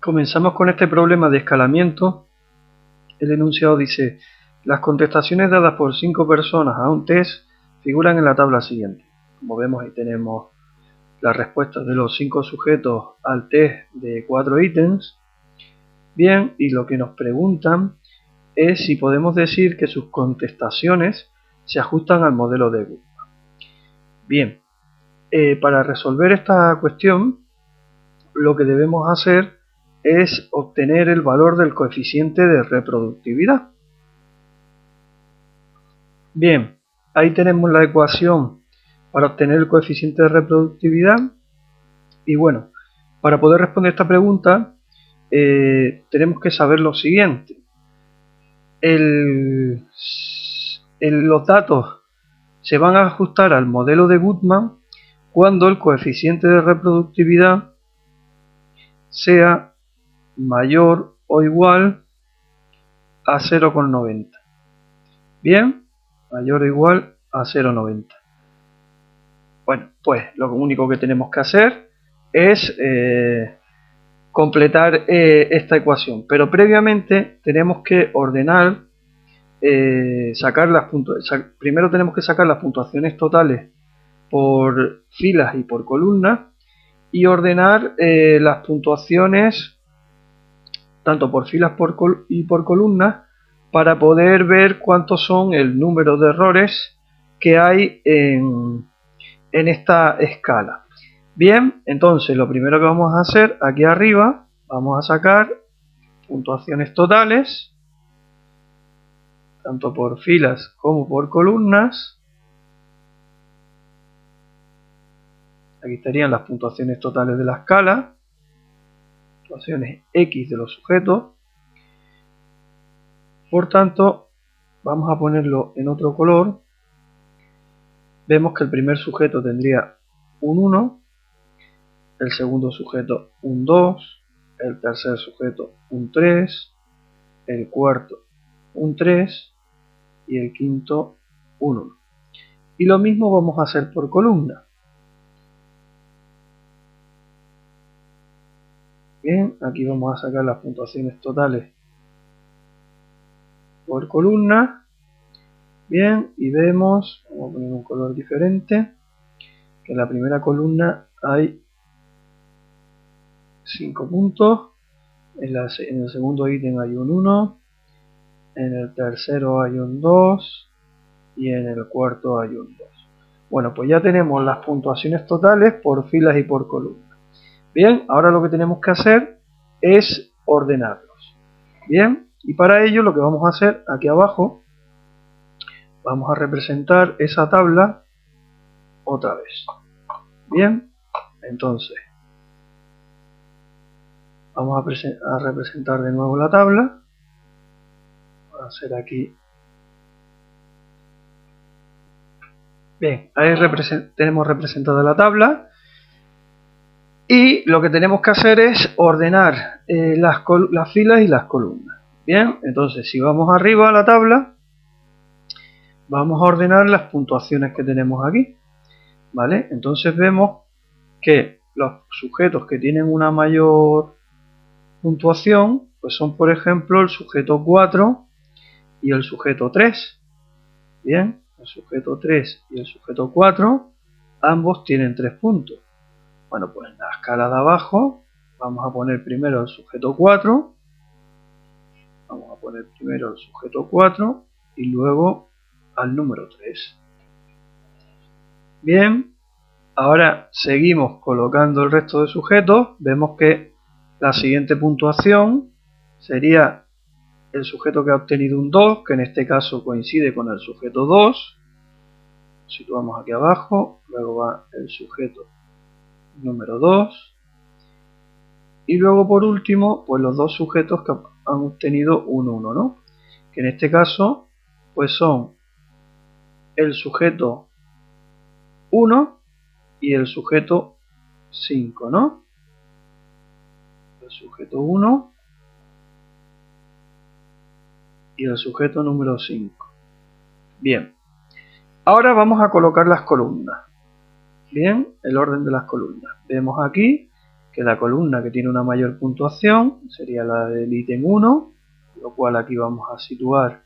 Comenzamos con este problema de escalamiento. El enunciado dice: las contestaciones dadas por 5 personas a un test figuran en la tabla siguiente. Como vemos, ahí tenemos las respuestas de los 5 sujetos al test de 4 ítems. Bien, y lo que nos preguntan es si podemos decir que sus contestaciones se ajustan al modelo de Goodman. Bien, para resolver esta cuestión, lo que debemos hacer es obtener el valor del coeficiente de reproductividad. Bien, ahí tenemos la ecuación para obtener el coeficiente de reproductividad. Y bueno, para poder responder esta pregunta tenemos que saber lo siguiente. Los datos se van a ajustar al modelo de Goodman cuando el coeficiente de reproductividad sea mayor o igual a 0,90. Bien, mayor o igual a 0,90. Bueno, pues lo único que tenemos que hacer es completar esta ecuación, pero previamente tenemos que ordenar, primero tenemos que sacar las puntuaciones totales por filas y por columnas y ordenar las puntuaciones tanto por filas y por columnas para poder ver cuántos son el número de errores que hay en esta escala. Bien, entonces lo primero que vamos a hacer aquí arriba, vamos a sacar puntuaciones totales tanto por filas como por columnas. Aquí estarían las puntuaciones totales de la escala, puntuaciones X de los sujetos. Por tanto, vamos a ponerlo en otro color. Vemos que el primer sujeto tendría un 1, el segundo sujeto un 2, el tercer sujeto un 3, el cuarto un 3 y el quinto un 1. Y lo mismo vamos a hacer por columna. Bien, aquí vamos a sacar las puntuaciones totales por columna. Bien, y vemos, vamos a poner un color diferente, que en la primera columna hay 5 puntos, en el segundo ítem hay un 1, en el tercero hay un 2 y en el cuarto hay un 2. Bueno, pues ya tenemos las puntuaciones totales por filas y por columnas. Bien, ahora lo que tenemos que hacer es ordenarlos. Bien, y para ello lo que vamos a hacer aquí abajo, vamos a representar esa tabla otra vez. Bien, entonces vamos a representar de nuevo la tabla. Voy a hacer aquí. Bien, ahí tenemos representada la tabla. Y lo que tenemos que hacer es ordenar las filas y las columnas. Bien, entonces si vamos arriba a la tabla, vamos a ordenar las puntuaciones que tenemos aquí. ¿Vale? Entonces vemos que los sujetos que tienen una mayor puntuación pues son, por ejemplo, el sujeto 4 y el sujeto 3. Bien, el sujeto 3 y el sujeto 4 ambos tienen 3 puntos. Bueno, pues en la escala de abajo vamos a poner primero el sujeto 4, vamos a poner primero el sujeto 4 y luego al número 3. Bien, ahora seguimos colocando el resto de sujetos. Vemos que la siguiente puntuación sería el sujeto que ha obtenido un 2, que en este caso coincide con el sujeto 2. Lo situamos aquí abajo, luego va el sujeto número 2 y luego por último pues los dos sujetos que han obtenido un 1, ¿no? Que en este caso pues son el sujeto 1 y el sujeto 5, ¿no? El sujeto 1 y el sujeto número 5. Bien, ahora vamos a colocar las columnas. Bien, el orden de las columnas. Vemos aquí que la columna que tiene una mayor puntuación sería la del ítem 1, lo cual aquí vamos a situar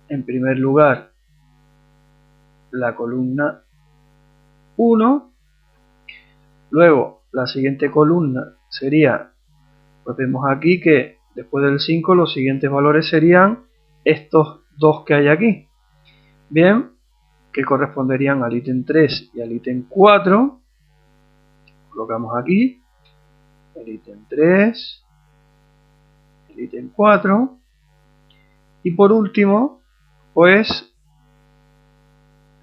en primer lugar la columna 1. Luego la siguiente columna sería, pues vemos aquí que después del 5 los siguientes valores serían estos dos que hay aquí. Bien, que corresponderían al ítem 3 y al ítem 4. Colocamos aquí el ítem 3, el ítem 4. Y por último, pues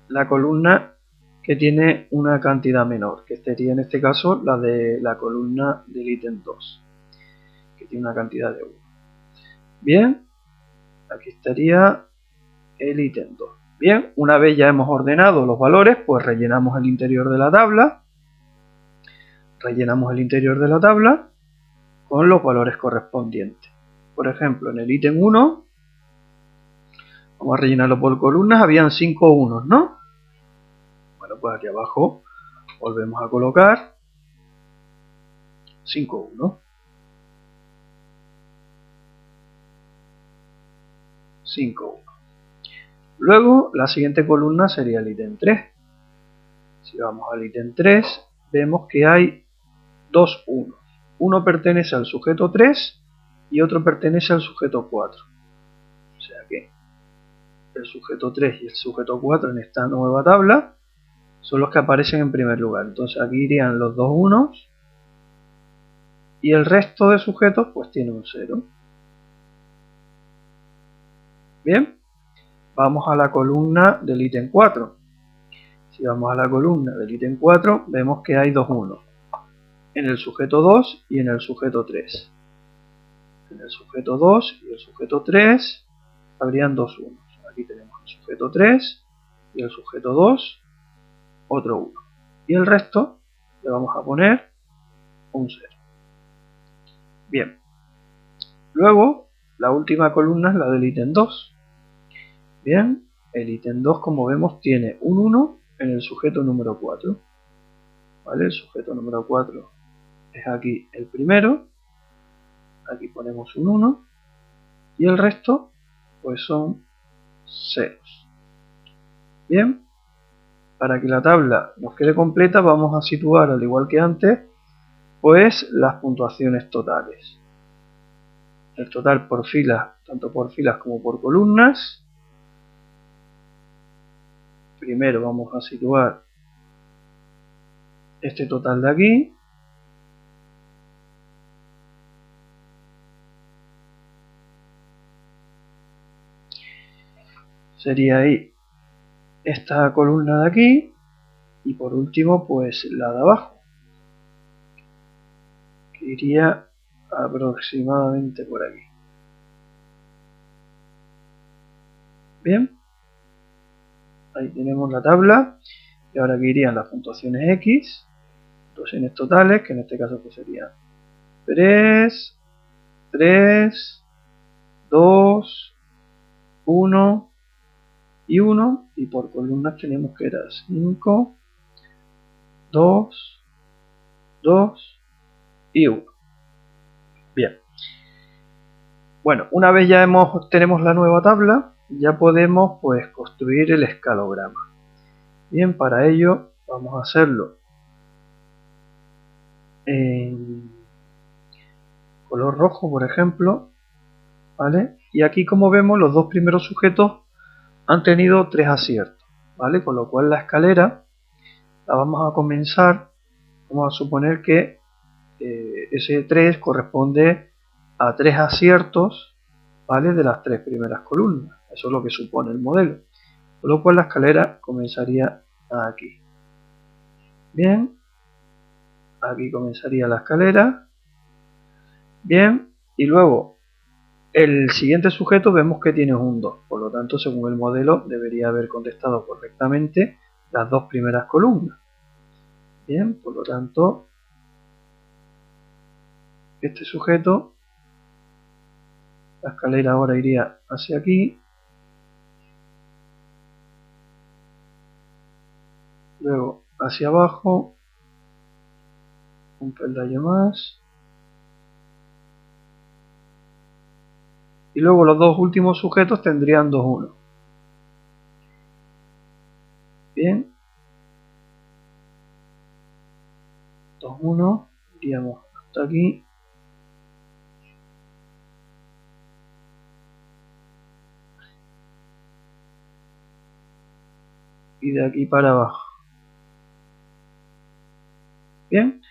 la columna que tiene una cantidad menor, que sería en este caso la de la columna del ítem 2, que tiene una cantidad de 1. Bien, aquí estaría el ítem 2. Bien, una vez ya hemos ordenado los valores, pues rellenamos el interior de la tabla. Rellenamos el interior de la tabla con los valores correspondientes. Por ejemplo, en el ítem 1, vamos a rellenarlo por columnas, habían 5 unos, ¿no? Bueno, pues aquí abajo volvemos a colocar 5 unos. 5 unos. Luego, la siguiente columna sería el ítem 3. Si vamos al ítem 3, vemos que hay 2 unos. Uno pertenece al sujeto 3 y otro pertenece al sujeto 4. O sea que el sujeto 3 y el sujeto 4 en esta nueva tabla son los que aparecen en primer lugar. Entonces aquí irían los 2 unos y el resto de sujetos pues tiene un 0. Bien, vamos a la columna del ítem 4. Si vamos a la columna del ítem 4, vemos que hay 2 unos en el sujeto 2 y en el sujeto 3. En el sujeto 2 y el sujeto 3 habrían 2 unos. Aquí tenemos el sujeto 3 y el sujeto 2, otro 1. Y el resto le vamos a poner un 0. Bien. Luego, la última columna es la del ítem 2. Bien, el ítem 2, como vemos, tiene un 1 en el sujeto número 4. ¿Vale? El sujeto número 4 es aquí el primero. Aquí ponemos un 1. Y el resto, pues son ceros. Bien, para que la tabla nos quede completa, vamos a situar, al igual que antes, pues las puntuaciones totales. El total por filas, tanto por filas como por columnas. Primero vamos a situar este total de aquí. Sería ahí esta columna de aquí. Y por último, pues la de abajo, que iría aproximadamente por aquí. Bien, ahí tenemos la tabla. Y ahora aquí irían las puntuaciones X, puntuaciones totales, que en este caso pues serían 3, 3, 2, 1 y 1. Y por columnas tenemos que era 5, 2, 2 y 1. Bien. Bueno, una vez ya tenemos la nueva tabla, ya podemos pues construir el escalograma. Bien, para ello vamos a hacerlo en color rojo, por ejemplo, ¿vale? Y aquí, como vemos, los dos primeros sujetos han tenido 3 aciertos, ¿vale? Con lo cual la escalera la vamos a comenzar, vamos a suponer que ese 3 corresponde a 3 aciertos, ¿vale? De las 3 primeras columnas. Eso es lo que supone el modelo. Con lo cual la escalera comenzaría aquí. Bien, aquí comenzaría la escalera. Bien, y luego el siguiente sujeto vemos que tiene un 2. Por lo tanto, según el modelo, debería haber contestado correctamente las 2 primeras columnas. Bien, por lo tanto, este sujeto, la escalera ahora iría hacia aquí. Luego hacia abajo un peldaño más. Y luego los dos últimos sujetos tendrían 2, 1. Bien. 2, 1. Iríamos hasta aquí. Y de aquí para abajo. Bien.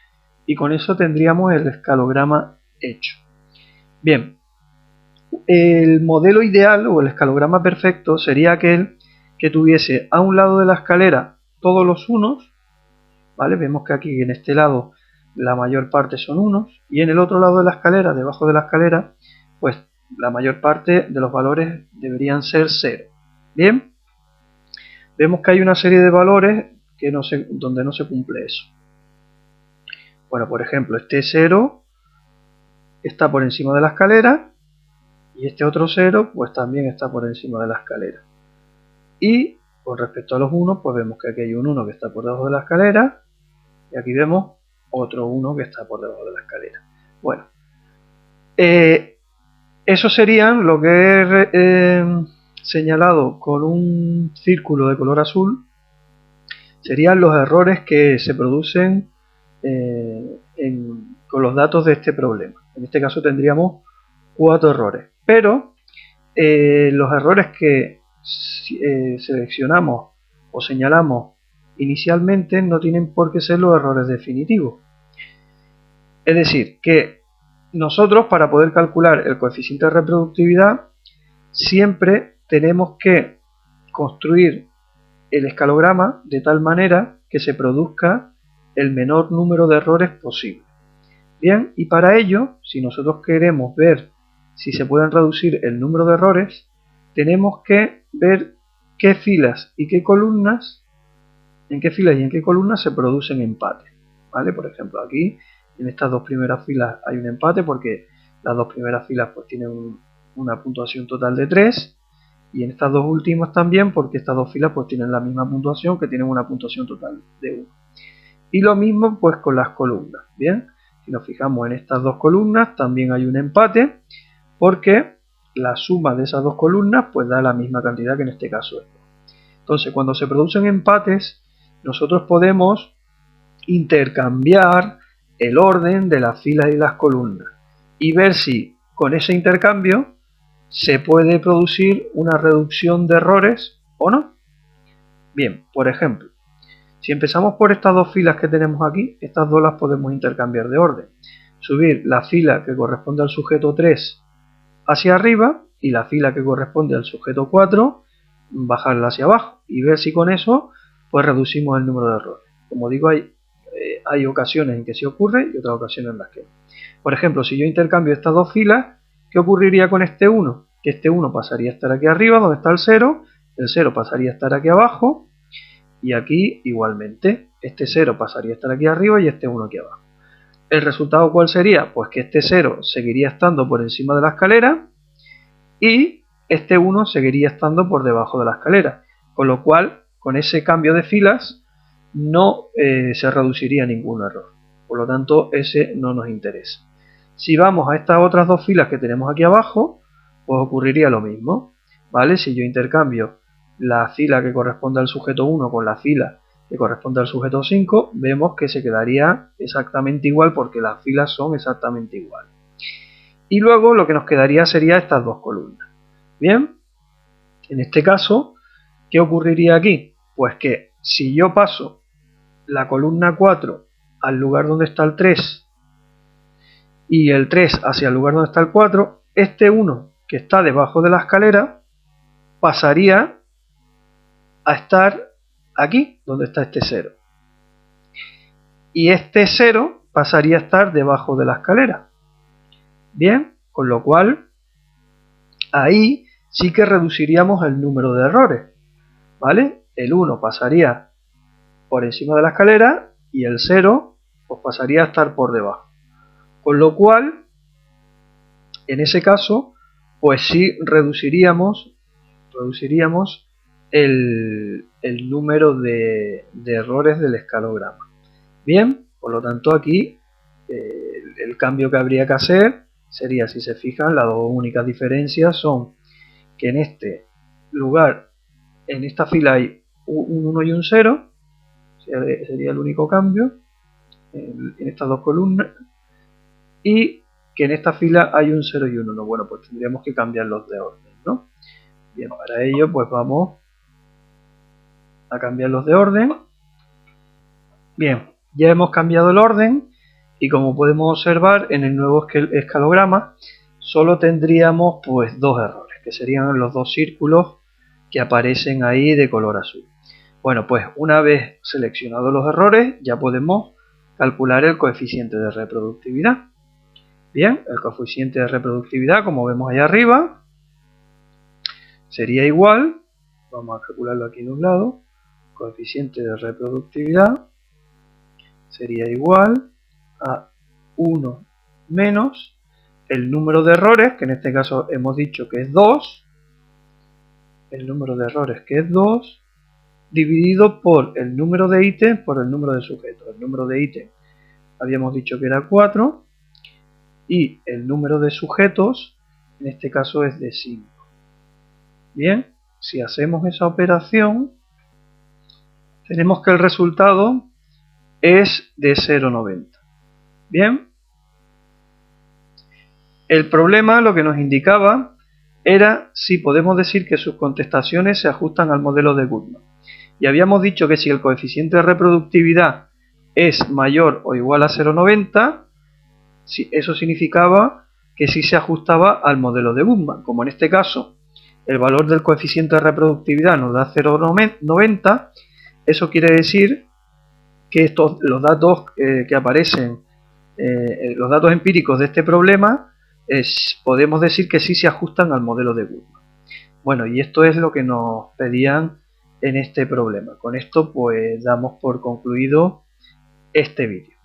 Y con eso tendríamos el escalograma hecho. Bien. El modelo ideal o el escalograma perfecto sería aquel que tuviese a un lado de la escalera todos los unos, ¿vale? Vemos que aquí en este lado la mayor parte son unos y en el otro lado de la escalera, debajo de la escalera, pues la mayor parte de los valores deberían ser 0. Bien, vemos que hay una serie de valores que donde no se cumple eso. Bueno, por ejemplo, este 0 está por encima de la escalera y este otro 0 pues también está por encima de la escalera. Y con respecto a los 1, pues vemos que aquí hay un 1 que está por debajo de la escalera y aquí vemos otro 1 que está por debajo de la escalera. Bueno, eso serían lo que he señalado con un círculo de color azul, serían los errores que se producen con los datos de este problema. En este caso tendríamos 4 errores, pero los errores que seleccionamos o señalamos inicialmente no tienen por qué ser los errores definitivos. Es decir, que nosotros para poder calcular el coeficiente de reproductividad siempre tenemos que construir el escalograma de tal manera que se produzca el menor número de errores posible. Bien, y para ello, si nosotros queremos ver si se pueden reducir el número de errores, tenemos que ver qué filas y qué columnas, en qué filas y en qué columnas se producen empates. ¿Vale? Por ejemplo, aquí en estas dos primeras filas hay un empate porque las dos primeras filas pues tienen una puntuación total de 3 y en estas dos últimas también porque estas dos filas pues tienen la misma puntuación, que tienen una puntuación total de 1. Y lo mismo pues con las columnas. Bien, si nos fijamos en estas dos columnas también hay un empate porque la suma de esas dos columnas pues da la misma cantidad, que en este caso es 2. Entonces, cuando se producen empates, nosotros podemos intercambiar el orden de las filas y las columnas y ver si con ese intercambio se puede producir una reducción de errores o no. Bien, por ejemplo, si empezamos por estas dos filas que tenemos aquí, estas dos las podemos intercambiar de orden. Subir la fila que corresponde al sujeto 3 hacia arriba y la fila que corresponde al sujeto 4 bajarla hacia abajo y ver si con eso pues reducimos el número de errores. Como digo, hay ocasiones en que sí ocurre y otras ocasiones en las que no. Por ejemplo, si yo intercambio estas dos filas, ¿qué ocurriría con este 1? Que este 1 pasaría a estar aquí arriba donde está el 0 pasaría a estar aquí abajo y aquí igualmente este 0 pasaría a estar aquí arriba y este 1 aquí abajo. ¿El resultado cuál sería? Pues que este 0 seguiría estando por encima de la escalera y este 1 seguiría estando por debajo de la escalera, con lo cual con ese cambio de filas no se reduciría ningún error, por lo tanto ese no nos interesa. Si vamos a estas otras dos filas que tenemos aquí abajo, pues ocurriría lo mismo, ¿vale? Si yo intercambio la fila que corresponde al sujeto 1 con la fila que corresponde al sujeto 5, vemos que se quedaría exactamente igual porque las filas son exactamente iguales. Y luego lo que nos quedaría sería estas dos columnas. Bien, en este caso, ¿qué ocurriría aquí? Pues que si yo paso la columna 4 al lugar donde está el 3 y el 3 hacia el lugar donde está el 4, este 1 que está debajo de la escalera pasaría a estar aquí donde está este 0 y este 0 pasaría a estar debajo de la escalera. Bien, con lo cual ahí sí que reduciríamos el número de errores, ¿vale? El 1 pasaría por encima de la escalera y el 0 pues pasaría a estar por debajo. Con lo cual, en ese caso, pues sí reduciríamos el número de errores del escalograma. Bien, por lo tanto aquí el cambio que habría que hacer sería, si se fijan, las dos únicas diferencias son que en este lugar, en esta fila hay un 1 y un 0, sería el único cambio en estas dos columnas, y que en esta fila hay un 0 y un 1. Bueno, pues tendríamos que cambiarlos de orden, ¿no? Bien, para ello pues vamos a cambiarlos de orden. Bien, ya hemos cambiado el orden y como podemos observar en el nuevo escalograma solo tendríamos pues dos errores, que serían los dos círculos que aparecen ahí de color azul. Bueno, pues una vez seleccionados los errores ya podemos calcular el coeficiente de reproductividad. Bien, el coeficiente de reproductividad, como vemos ahí arriba, sería igual, vamos a calcularlo aquí de un lado, coeficiente de reproductividad sería igual a 1 menos el número de errores, que en este caso hemos dicho que es 2, el número de errores que es 2, dividido por el número de ítems por el número de sujetos. El número de ítems habíamos dicho que era 4 y el número de sujetos en este caso es de 5. Bien, si hacemos esa operación tenemos que el resultado es de 0,90. Bien, el problema lo que nos indicaba era si podemos decir que sus contestaciones se ajustan al modelo de Goodman. Y habíamos dicho que si el coeficiente de reproductividad es mayor o igual a 0,90, eso significaba que sí se ajustaba al modelo de Goodman. Como en este caso el valor del coeficiente de reproductividad nos da 0,90, eso quiere decir que los datos que aparecen, los datos empíricos de este problema, podemos decir que sí se ajustan al modelo de Goodman. Bueno, y esto es lo que nos pedían en este problema. Con esto pues damos por concluido este vídeo.